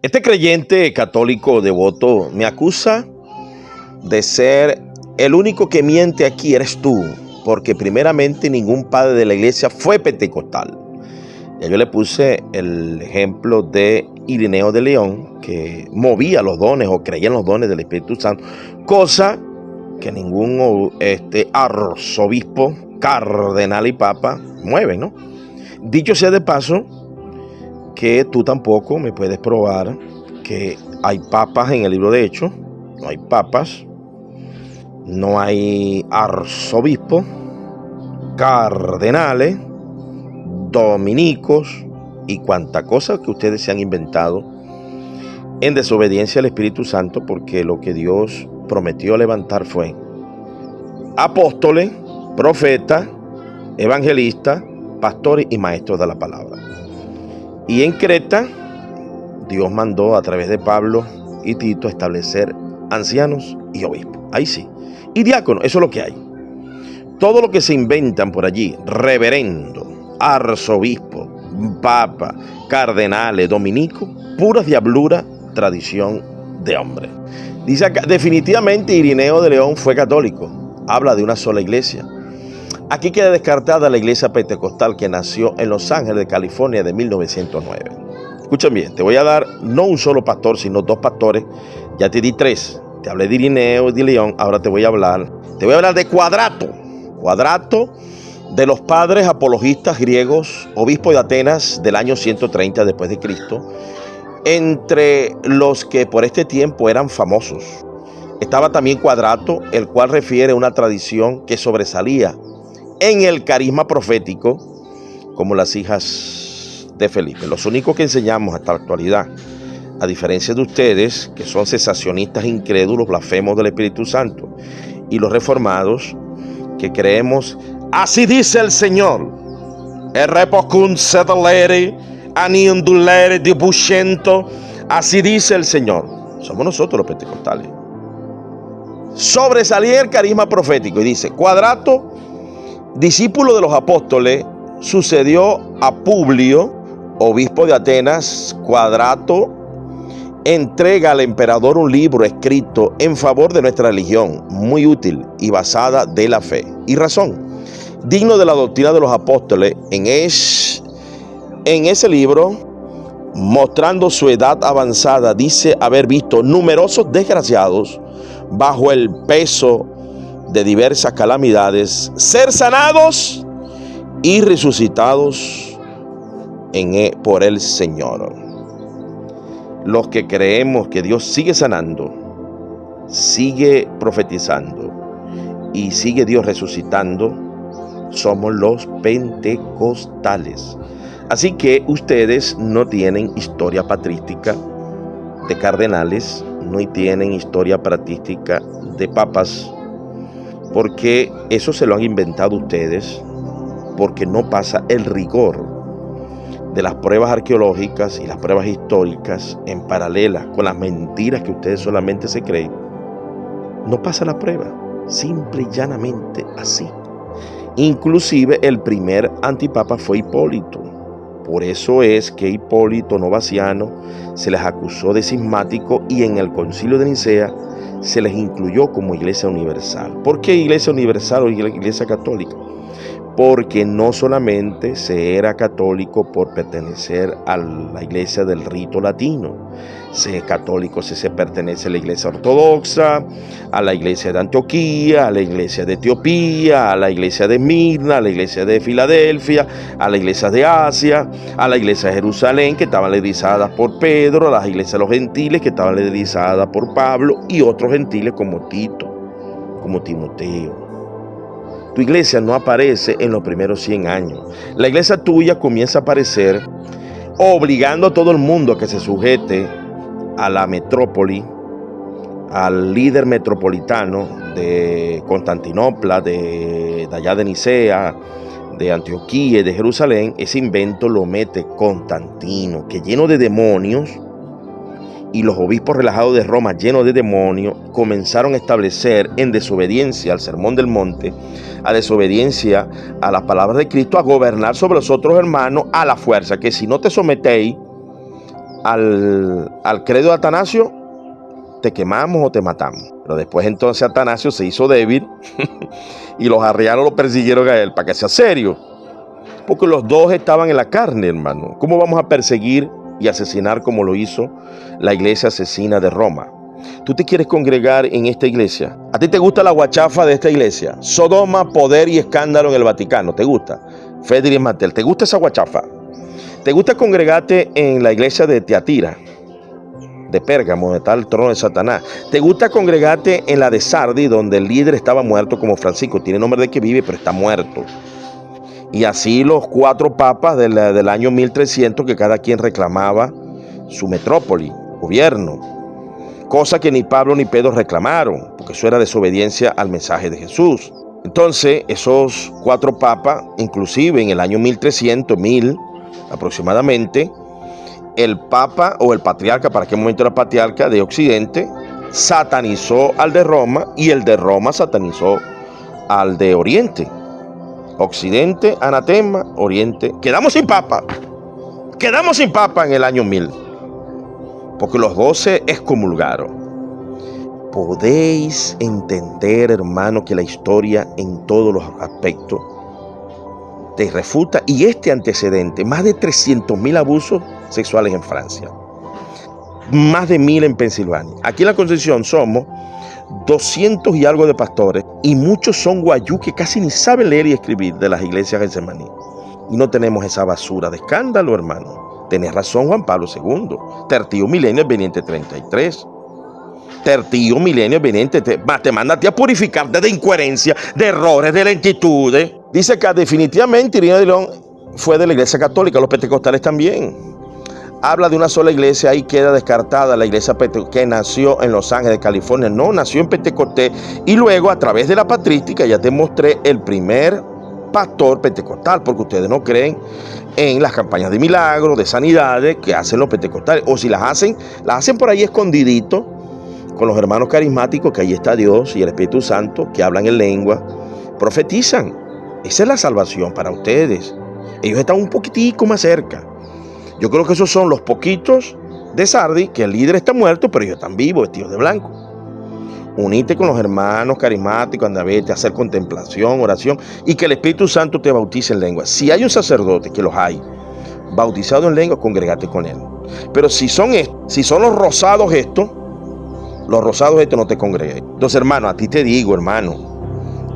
Este creyente católico devoto me acusa de ser el único que miente aquí eres tú, porque primeramente ningún padre de la iglesia fue pentecostal. Ya yo le puse el ejemplo de Irineo de León, que movía los dones o creía en los dones del Espíritu Santo, cosa que ningún arzobispo, cardenal y papa mueven, ¿no? Dicho sea de paso, que tú tampoco me puedes probar que hay papas en el libro de Hechos. No hay papas, no hay arzobispos, cardenales, dominicos y cuanta cosa que ustedes se han inventado en desobediencia al Espíritu Santo, porque lo que Dios prometió levantar fue apóstoles, profetas, evangelistas, pastores y maestros de la palabra. Y en Creta, Dios mandó a través de Pablo y Tito establecer ancianos y obispos. Ahí sí. Y diáconos, eso es lo que hay. Todo lo que se inventan por allí, reverendo, arzobispo, papa, cardenales, dominicos, puras diabluras, tradición de hombre. Dice acá, definitivamente Irineo de León fue católico. Habla de una sola iglesia. Aquí queda descartada la iglesia pentecostal que nació en Los Ángeles de California de 1909. Escuchen bien, te voy a dar no un solo pastor, sino dos pastores. Ya te di tres. Te hablé de Irineo y de León. Ahora te voy a hablar de Cuadrato. Cuadrato, de los padres apologistas griegos, obispo de Atenas del año 130 después de Cristo, entre los que por este tiempo eran famosos. Estaba también Cuadrato, el cual refiere a una tradición que sobresalía en el carisma profético, como las hijas de Felipe. Los únicos que enseñamos hasta la actualidad, a diferencia de ustedes, que son cesacionistas incrédulos, blasfemos del Espíritu Santo, y los reformados, que creemos, así dice el Señor, así dice el Señor. Somos nosotros los pentecostales. Sobresalía el carisma profético. Y dice, Cuadrato, discípulo de los apóstoles, sucedió a Publio, obispo de Atenas. Cuadrato entrega al emperador un libro escrito en favor de nuestra religión, muy útil y basada de la fe y razón, digno de la doctrina de los apóstoles. En ese libro, mostrando su edad avanzada, dice haber visto numerosos desgraciados bajo el peso de diversas calamidades, ser sanados y resucitados por el Señor. Los que creemos que Dios sigue sanando, sigue profetizando y sigue Dios resucitando, somos los pentecostales. Así que ustedes no tienen historia patrística de cardenales, no tienen historia patrística de papas, porque eso se lo han inventado ustedes, porque no pasa el rigor de las pruebas arqueológicas y las pruebas históricas en paralela con las mentiras que ustedes solamente se creen. No pasa la prueba, simple y llanamente así. Inclusive el primer antipapa fue Hipólito. Por eso es que Hipólito Novaciano se les acusó de cismático y en el Concilio de Nicea se les incluyó como iglesia universal. ¿Por qué iglesia universal o iglesia católica? Porque no solamente se era católico por pertenecer a la iglesia del rito latino. Se es católico si se pertenece a la iglesia ortodoxa, a la iglesia de Antioquía, a la iglesia de Etiopía, a la iglesia de Mirna, a la iglesia de Filadelfia, a la iglesia de Asia, a la iglesia de Jerusalén, que estaban liderizadas por Pedro, a las iglesias de los gentiles, que estaban liderizadas por Pablo, y otros gentiles como Tito, como Timoteo. Tu iglesia no aparece en los primeros 100 años. La iglesia tuya comienza a aparecer obligando a todo el mundo a que se sujete a la metrópoli, al líder metropolitano de Constantinopla, de allá de Nicea, de Antioquía y de Jerusalén. Ese invento lo mete Constantino, que lleno de demonios, y los obispos relajados de Roma, llenos de demonios, comenzaron a establecer, en desobediencia al Sermón del Monte, a desobediencia a las palabras de Cristo, a gobernar sobre los otros hermanos a la fuerza, que si no te sometéis al credo de Atanasio, te quemamos o te matamos. Pero después entonces Atanasio se hizo débil y los arrianos lo persiguieron a él para que sea serio. Porque los dos estaban en la carne, hermano. ¿Cómo vamos a perseguir y asesinar como lo hizo la iglesia asesina de Roma? ¿Tú te quieres congregar en esta iglesia? ¿A ti te gusta la guachafa de esta iglesia? Sodoma, poder y escándalo en el Vaticano. ¿Te gusta? Federico Martel, ¿te gusta esa guachafa? ¿Te gusta congregarte en la iglesia de Tiatira, de Pérgamo, donde está el trono de Satanás? ¿Te gusta congregarte en la de Sardi, donde el líder estaba muerto como Francisco? Tiene nombre de que vive, pero está muerto. Y así los 4 papas del año 1300, que cada quien reclamaba su metrópoli, gobierno. Cosa que ni Pablo ni Pedro reclamaron, porque eso era desobediencia al mensaje de Jesús. Entonces, esos 4 papas, inclusive en el año 1300, 1000 aproximadamente, el papa o el patriarca, para aquel momento era patriarca de Occidente, satanizó al de Roma y el de Roma satanizó al de Oriente. Occidente, anatema, Oriente. Quedamos sin papa en el año 1000. Porque los 12 excomulgaron. Podéis entender, hermano, que la historia en todos los aspectos te refuta. Y este antecedente, más de 300.000 abusos sexuales en Francia, más de 1.000 en Pensilvania. Aquí en la Concepción somos 200 y algo de pastores, y muchos son guayú que casi ni saben leer y escribir de las iglesias Getsemaní. Y no tenemos esa basura de escándalo, hermano. Tenés razón, Juan Pablo II. Tertio Milenio Veniente 33. Tertio Milenio Veniente. Te manda a ti a purificarte de incoherencia, de errores, de lentitudes. Dice que definitivamente Irineo de León fue de la iglesia católica, los pentecostales también. Habla de una sola iglesia, ahí queda descartada la iglesia que nació en Los Ángeles, California. No, nació en Pentecostés. Y luego, a través de la patrística, ya te mostré el primer pastor pentecostal, porque ustedes no creen en las campañas de milagros, de sanidades que hacen los pentecostales, o si las hacen por ahí escondidito con los hermanos carismáticos, que ahí está Dios y el Espíritu Santo, que hablan en lengua, profetizan. Esa es la salvación para ustedes. Ellos están un poquitico más cerca. Yo creo que esos son los poquitos de Sardi, que el líder está muerto, pero ellos están vivos, vestidos de blanco. Unite con los hermanos carismáticos, anda, vete a hacer contemplación, oración, y que el Espíritu Santo te bautice en lengua. Si hay un sacerdote, que los hay, bautizado en lengua, congregate con él. Pero si son los rosados estos, no te congregues. Entonces, hermano, a ti te digo, hermano,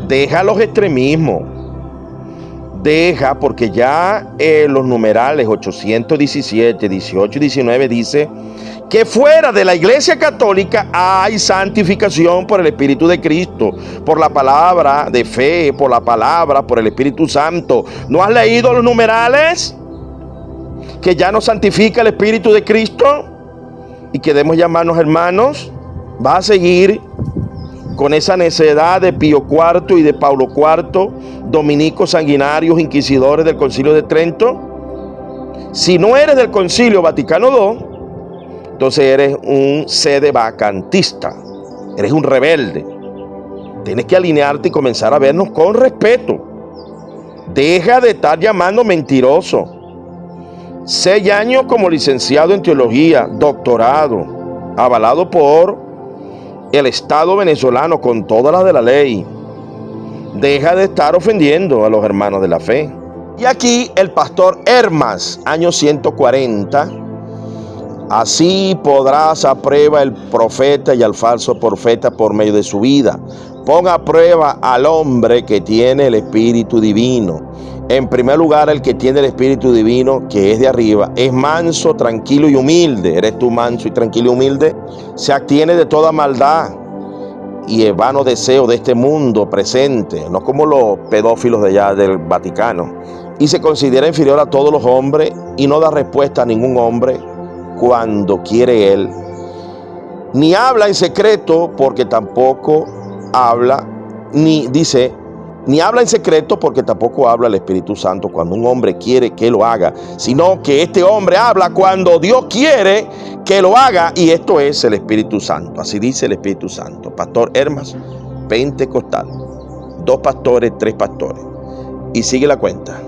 deja los extremismos. Deja, porque ya los numerales 817, 18 y 19 dice que fuera de la iglesia católica hay santificación por el Espíritu de Cristo, por la palabra de fe, por la palabra, por el Espíritu Santo. ¿No has leído los numerales? Que ya nos santifica el Espíritu de Cristo y que debemos llamarnos hermanos. ¿Vas a seguir con esa necedad de Pío IV y de Paulo IV, dominicos sanguinarios, inquisidores del Concilio de Trento? Si no eres del Concilio Vaticano II, entonces eres un sedevacantista, eres un rebelde. Tienes que alinearte y comenzar a vernos con respeto. Deja de estar llamando mentiroso. 6 años como licenciado en teología, doctorado, avalado por el Estado venezolano con todas las de la ley. Deja de estar ofendiendo a los hermanos de la fe. Y aquí el pastor Hermas, año 140. Así podrás a prueba el profeta y al falso profeta por medio de su vida. Ponga a prueba al hombre que tiene el Espíritu Divino. En primer lugar, el que tiene el Espíritu Divino, que es de arriba, es manso, tranquilo y humilde. ¿Eres tú manso y tranquilo y humilde? Se abstiene de toda maldad y el vano deseo de este mundo presente, no como los pedófilos de allá del Vaticano. Y se considera inferior a todos los hombres y no da respuesta a ningún hombre cuando quiere él. Ni habla en secreto porque tampoco habla, ni habla en secreto porque tampoco habla el Espíritu Santo cuando un hombre quiere que lo haga, sino que este hombre habla cuando Dios quiere que lo haga, y esto es el Espíritu Santo. Así dice el Espíritu Santo. Pastor Hermas, pentecostal. 2 pastores, 3 pastores. Y sigue la cuenta.